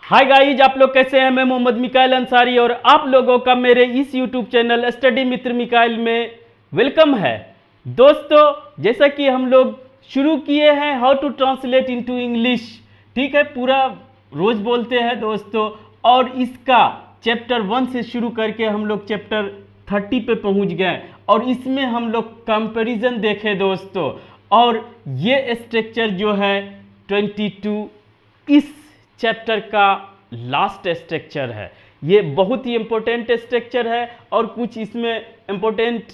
Hi guys, आप लोग कैसे हैं। मैं मोहम्मद मिकाइल अंसारी और आप लोगों का मेरे इस यूट्यूब चैनल स्टडी मित्र मिकाइल में वेलकम है। दोस्तों, जैसा कि हम लोग शुरू किए हैं how to translate into English, ठीक है, पूरा रोज बोलते हैं दोस्तों। और इसका चैप्टर 1 से शुरू करके हम लोग चैप्टर 30 पे पहुंच गए और इसमें हम लोग कंपैरिजन देखे दोस्तों। और ये स्ट्रक्चर जो है 22 इस चैप्टर का लास्ट स्ट्रक्चर है। ये बहुत ही इंपॉर्टेंट स्ट्रक्चर है और कुछ इसमें इंपॉर्टेंट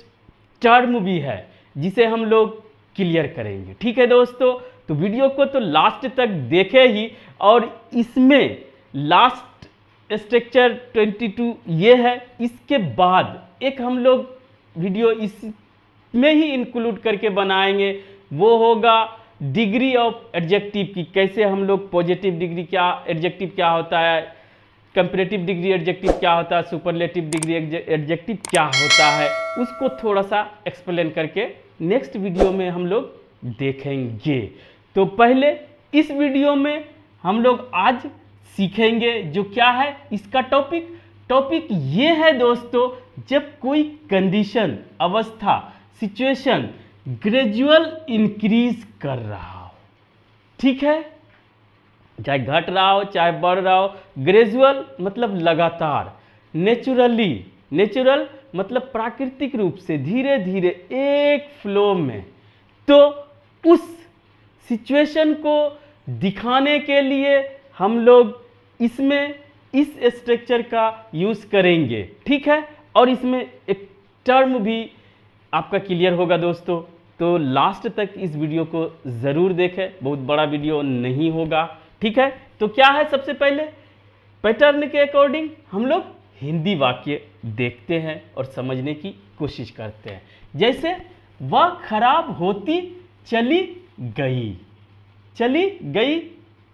टर्म भी है जिसे हम लोग क्लियर करेंगे, ठीक है दोस्तों। तो वीडियो को तो लास्ट तक देखे ही। और इसमें लास्ट स्ट्रक्चर 22 ये है। इसके बाद एक हम लोग वीडियो इसमें ही इंक्लूड करके बनाएंगे, वो होगा डिग्री ऑफ एडजेक्टिव की। कैसे हम लोग पॉजिटिव डिग्री क्या, एडजेक्टिव क्या होता है, कंपैरेटिव डिग्री एडजेक्टिव क्या होता है, सुपरलेटिव डिग्री एडजेक्टिव क्या होता है, उसको थोड़ा सा एक्सप्लेन करके नेक्स्ट वीडियो में हम लोग देखेंगे। तो पहले इस वीडियो में हम लोग आज सीखेंगे जो क्या है इसका टॉपिक ये है दोस्तों, जब कोई कंडीशन, अवस्था, सिचुएशन ग्रेजुअल इंक्रीज कर रहा हो, ठीक है, चाहे घट रहा हो चाहे बढ़ रहा हो। ग्रेजुअल मतलब लगातार, नेचुरल मतलब प्राकृतिक रूप से, धीरे धीरे एक फ्लो में। तो उस सिचुएशन को दिखाने के लिए हम लोग इसमें इस स्ट्रक्चर का यूज करेंगे, ठीक है। और इसमें एक टर्म भी आपका क्लियर होगा दोस्तों। तो लास्ट तक इस वीडियो को ज़रूर देखें, बहुत बड़ा वीडियो नहीं होगा, ठीक है। तो क्या है, सबसे पहले पैटर्न के अकॉर्डिंग हम लोग हिंदी वाक्य देखते हैं और समझने की कोशिश करते हैं। जैसे वह खराब होती चली गई,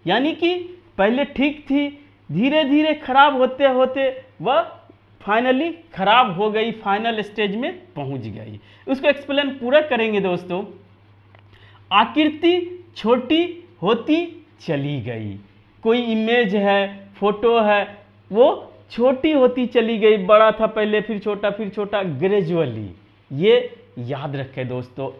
यानी कि पहले ठीक थी, धीरे धीरे खराब होते होते वह फाइनली खराब हो गई, फाइनल स्टेज में पहुंच गई। उसको एक्सप्लेन पूरा करेंगे दोस्तों। आकृति छोटी होती चली गई, कोई इमेज है, फोटो है, वो छोटी होती चली गई, बड़ा था पहले फिर छोटा ग्रेजुअली। ये याद रखें दोस्तों,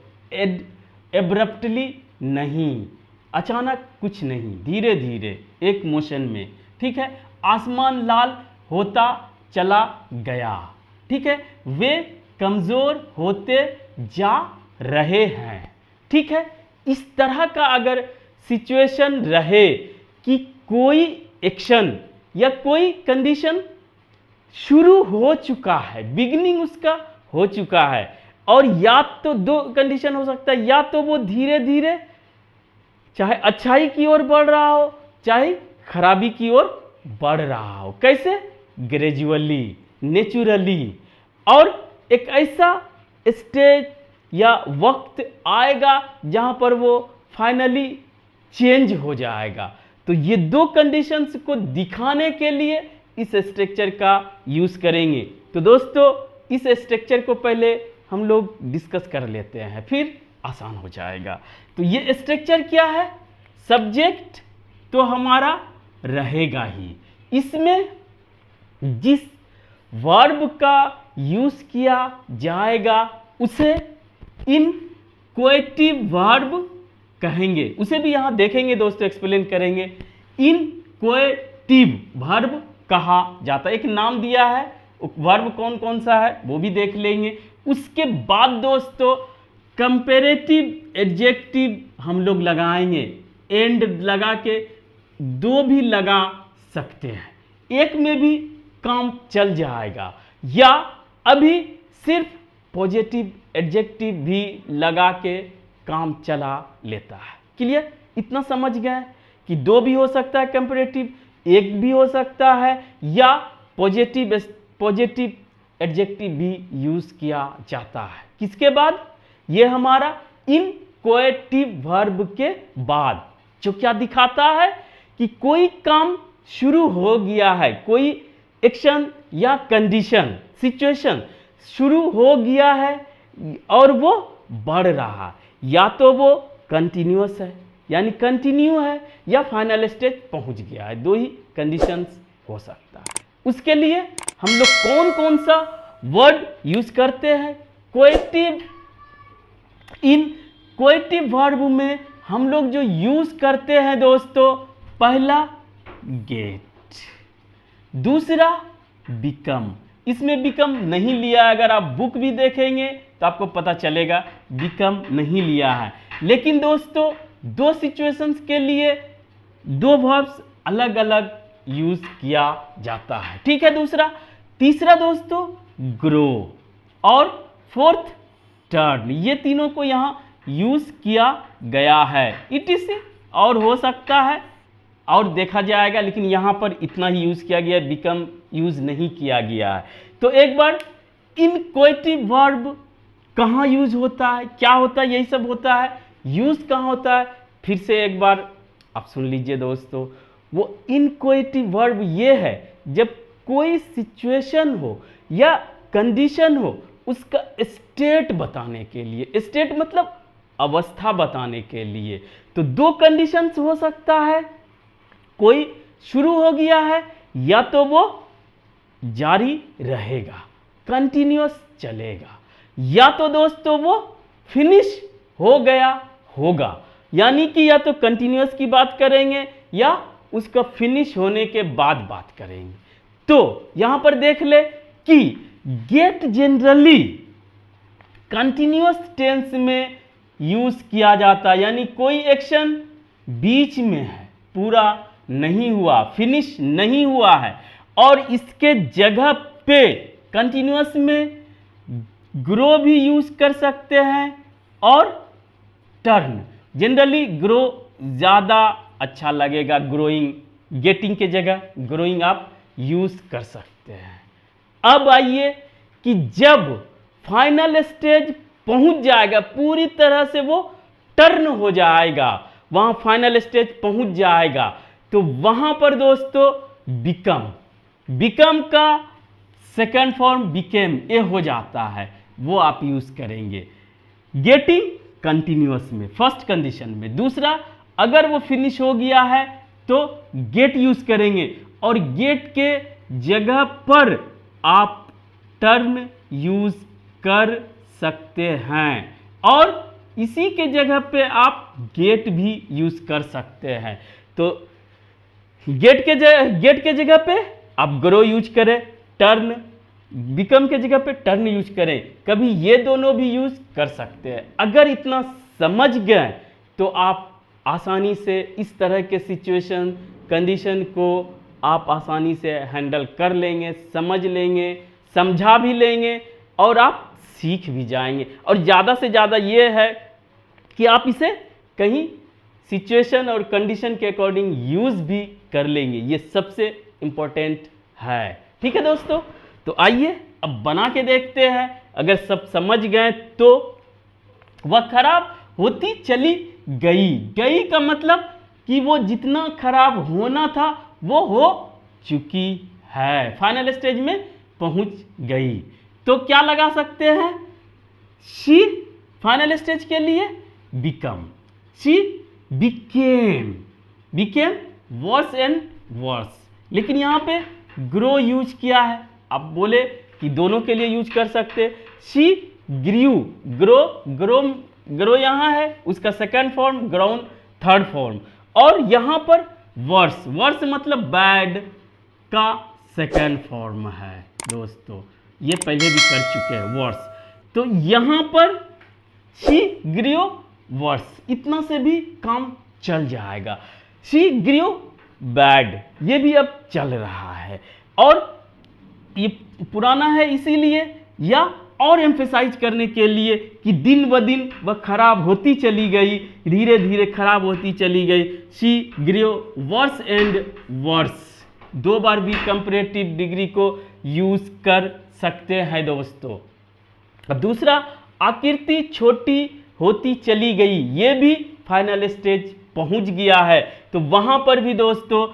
एब्रप्टली नहीं, अचानक कुछ नहीं, धीरे धीरे एक मोशन में, ठीक है। आसमान लाल होता चला गया, ठीक है, वे कमजोर होते जा रहे हैं, ठीक है। इस तरह का अगर सिचुएशन रहे कि कोई एक्शन या कोई कंडीशन शुरू हो चुका है, बिगिनिंग उसका हो चुका है, और या तो दो कंडीशन हो सकता है, या तो वो धीरे धीरे चाहे अच्छाई की ओर बढ़ रहा हो चाहे खराबी की ओर बढ़ रहा हो। कैसे? Gradually, naturally. और एक ऐसा स्टेज या वक्त आएगा जहां पर वो फाइनली चेंज हो जाएगा। तो ये दो कंडीशंस को दिखाने के लिए इस स्ट्रक्चर का यूज करेंगे। तो दोस्तों, इस स्ट्रक्चर को पहले हम लोग डिस्कस कर लेते हैं, फिर आसान हो जाएगा। तो ये स्ट्रक्चर क्या है? सब्जेक्ट तो हमारा रहेगा ही, इसमें जिस वर्ब का यूज किया जाएगा उसे इनक्वेटिव वर्ब कहेंगे। उसे भी यहां देखेंगे दोस्तों, एक्सप्लेन करेंगे। इनक्वेटिव वर्ब कहा जाता है, एक नाम दिया है, वर्ब कौन कौन सा है वो भी देख लेंगे। उसके बाद दोस्तों कंपैरेटिव एडजेक्टिव हम लोग लगाएंगे, एंड लगा के, दो भी लगा सकते हैं, एक में भी काम चल जाएगा, या अभी सिर्फ पॉजिटिव एडजेक्टिव भी लगा के काम चला लेता है। क्लियर? इतना समझ गए कि दो भी हो सकता है कंपैरेटिव, एक भी हो सकता है, या पॉजिटिव एडजेक्टिव भी यूज किया जाता है। किसके बाद? ये हमारा इनक्वेटिव वर्ब के बाद, जो क्या दिखाता है कि कोई काम शुरू हो गया है, कोई एक्शन या कंडीशन, सिचुएशन शुरू हो गया है और वो बढ़ रहा है, या तो वो कंटिन्यूअस है, यानी कंटिन्यू है या फाइनल स्टेज पहुंच गया है, दो ही कंडीशंस हो सकता है। उसके लिए हम लोग कौन कौन सा वर्ड यूज करते हैं कोएक्टिव, इन कोएक्टिव वर्ब में हम लोग जो यूज करते हैं दोस्तों, पहला गेट, दूसरा बिकम। इसमें बिकम नहीं लिया, अगर आप बुक भी देखेंगे तो आपको पता चलेगा बिकम नहीं लिया है। लेकिन दोस्तों दो सिचुएशंस के लिए दो वर्ब्स अलग अलग यूज किया जाता है, ठीक है। दूसरा, तीसरा दोस्तों ग्रो और फोर्थ टर्न, ये तीनों को यहां यूज किया गया है। इटीसी और हो सकता है और देखा जाएगा, लेकिन यहां पर इतना ही यूज किया गया, बिकम यूज नहीं किया गया है। तो एक बार इन कोएक्टिव वर्ब कहां यूज होता है, क्या होता है, यही सब होता है, यूज कहां होता है, फिर से एक बार आप सुन लीजिए दोस्तों। वो इन कोएक्टिव वर्ब ये है जब कोई सिचुएशन हो या कंडीशन हो, उसका स्टेट बताने के लिए, स्टेट मतलब अवस्था बताने के लिए। तो दो कंडीशंस हो सकता है, कोई शुरू हो गया है या तो वो जारी रहेगा, कंटिन्यूअस चलेगा, या तो दोस्तों वो फिनिश हो गया होगा, यानी कि या तो कंटिन्यूअस की बात करेंगे या उसका फिनिश होने के बाद बात करेंगे। तो यहां पर देख ले कि गेट जनरली कंटिन्यूअस टेंस में यूज किया जाता है, यानी कोई एक्शन बीच में है, पूरा नहीं हुआ, फिनिश नहीं हुआ है, और इसके जगह पे कंटिन्यूअस में ग्रो भी यूज कर सकते हैं और टर्न। जनरली ग्रो ज़्यादा अच्छा लगेगा, ग्रोइंग, गेटिंग के जगह ग्रोइंग आप यूज कर सकते हैं। अब आइए कि जब फाइनल स्टेज पहुंच जाएगा, पूरी तरह से वो टर्न हो जाएगा, वहां फाइनल स्टेज पहुंच जाएगा, तो वहां पर दोस्तों बिकम, बिकम का सेकंड फॉर्म बिकेम ए हो जाता है, वो आप यूज करेंगे गेटिंग कंटिन्यूअस में, फर्स्ट कंडीशन में। दूसरा, अगर वो फिनिश हो गया है तो गेट यूज करेंगे, और गेट के जगह पर आप टर्न यूज कर सकते हैं, और इसी के जगह पे आप गेट भी यूज कर सकते हैं। तो गेट के जगह पे आप ग्रो यूज करें, टर्न, बिकम के जगह पे टर्न यूज करें, कभी ये दोनों भी यूज कर सकते हैं। अगर इतना समझ गए तो आप आसानी से इस तरह के सिचुएशन, कंडीशन को आप आसानी से हैंडल कर लेंगे, समझ लेंगे, समझा भी लेंगे, और आप सीख भी जाएंगे। और ज़्यादा से ज़्यादा ये है कि आप इसे कहीं सिचुएशन और कंडीशन के अकॉर्डिंग यूज़ भी कर लेंगे, ये सबसे इम्पोर्टेंट है, ठीक है दोस्तों। तो आइए अब बना के देखते हैं। अगर सब समझ गए तो वह खराब होती चली गई, गई का मतलब कि वो जितना खराब होना था वो हो चुकी है, फाइनल स्टेज में पहुंच गई। तो क्या लगा सकते हैं, शी फाइनल स्टेज के लिए become, she became, became worse and worse, लेकिन यहां पे ग्रो यूज किया है। आप बोले कि दोनों के लिए यूज कर सकते, she grew, grow, grow, grow यहां है, उसका second form, grown third form, और यहां पर वर्स, वर्स मतलब बैड का सेकंड फॉर्म है दोस्तों, ये पहले भी कर चुके हैं वर्स। तो यहां पर शी ग्रीव वर्स, इतना से भी काम चल जाएगा। शी ग्रीव बैड, ये भी अब चल रहा है, और ये पुराना है इसीलिए, या और एम्फेसाइज करने के लिए कि दिन ब दिन वह खराब होती चली गई, धीरे धीरे खराब होती चली गई। She grew worse and worse, दो बार भी कंपैरेटिव डिग्री को यूज कर सकते हैं दोस्तों। अब दूसरा, आकृति छोटी होती चली गई, ये भी फाइनल स्टेज पहुंच गया है, तो वहां पर भी दोस्तों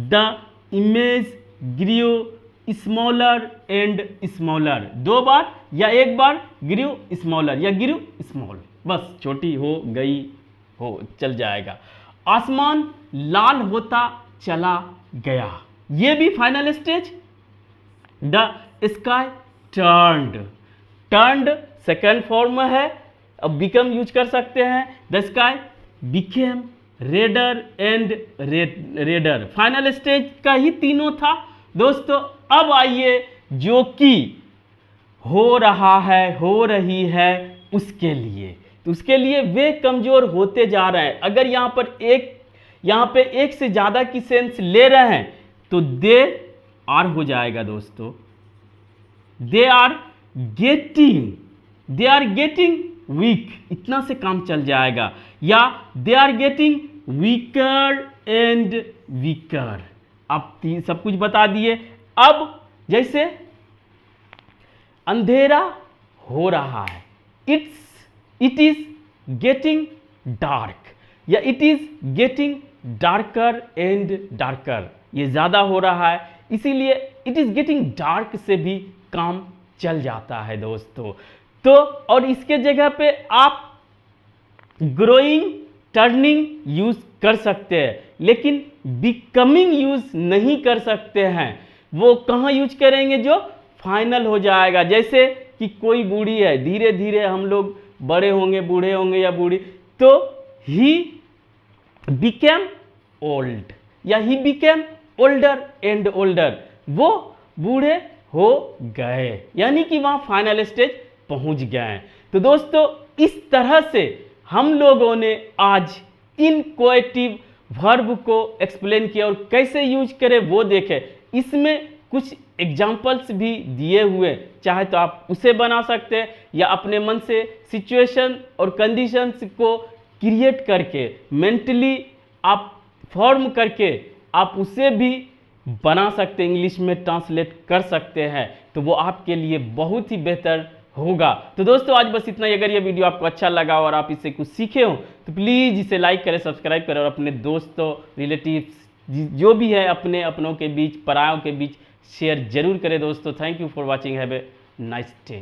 the image grew smaller and smaller, दो बार या एक बार ग्रीव स्मॉलर या ग्रीव स्मॉल, बस छोटी हो गई हो चल जाएगा। आसमान लाल होता चला गया। ये भी final stage. The sky turned second form में है, अब बिकम यूज कर सकते हैं। The sky became raider and raider, final stage का ही तीनों था दोस्तों। अब आइए जो कि हो रहा है, हो रही है उसके लिए, तो उसके लिए वे कमजोर होते जा रहे हैं। अगर यहाँ पे एक से ज्यादा की सेंस ले रहे हैं तो दे आर हो जाएगा दोस्तों। दे आर गेटिंग वीक, इतना से काम चल जाएगा। या they are getting weaker and weaker. अब सब कुछ बता दिए। अब जैसे अंधेरा हो रहा है, इट इज गेटिंग डार्क, या it is getting darker and darker, ये ज्यादा हो रहा है, इसीलिए इट इज गेटिंग डार्क से भी काम चल जाता है दोस्तों। तो और इसके जगह पे आप ग्रोइंग, टर्निंग यूज कर सकते हैं, लेकिन बिकमिंग यूज नहीं कर सकते हैं। वो कहाँ यूज करेंगे? जो फाइनल हो जाएगा। जैसे कि कोई बूढ़ी है, धीरे धीरे हम लोग बड़े होंगे, बूढ़े होंगे या बूढ़ी, तो ही बिकेम ओल्ड, या he became older and older, वो बूढ़े हो गए, यानी कि वहां फाइनल स्टेज पहुंच गए। तो दोस्तों इस तरह से हम लोगों ने आज इनक्वेटिव वर्ब को एक्सप्लेन किया और कैसे यूज करें वो देखे। इसमें कुछ एग्जाम्पल्स भी दिए हुए, चाहे तो आप उसे बना सकते हैं या अपने मन से सिचुएशन और कंडीशंस को क्रिएट करके मेंटली आप फॉर्म करके आप उसे भी बना सकते हैं, इंग्लिश में ट्रांसलेट कर सकते हैं, तो वो आपके लिए बहुत ही बेहतर होगा। तो दोस्तों आज बस इतना ही। अगर ये वीडियो आपको अच्छा लगा और आप इससे कुछ सीखे हो तो प्लीज़ इसे लाइक करें, सब्सक्राइब करें और अपने दोस्तों, रिलेटिव्स जो भी है अपनों के बीच, परायों के बीच शेयर जरूर करें दोस्तों। Thank you for watching, have a nice day.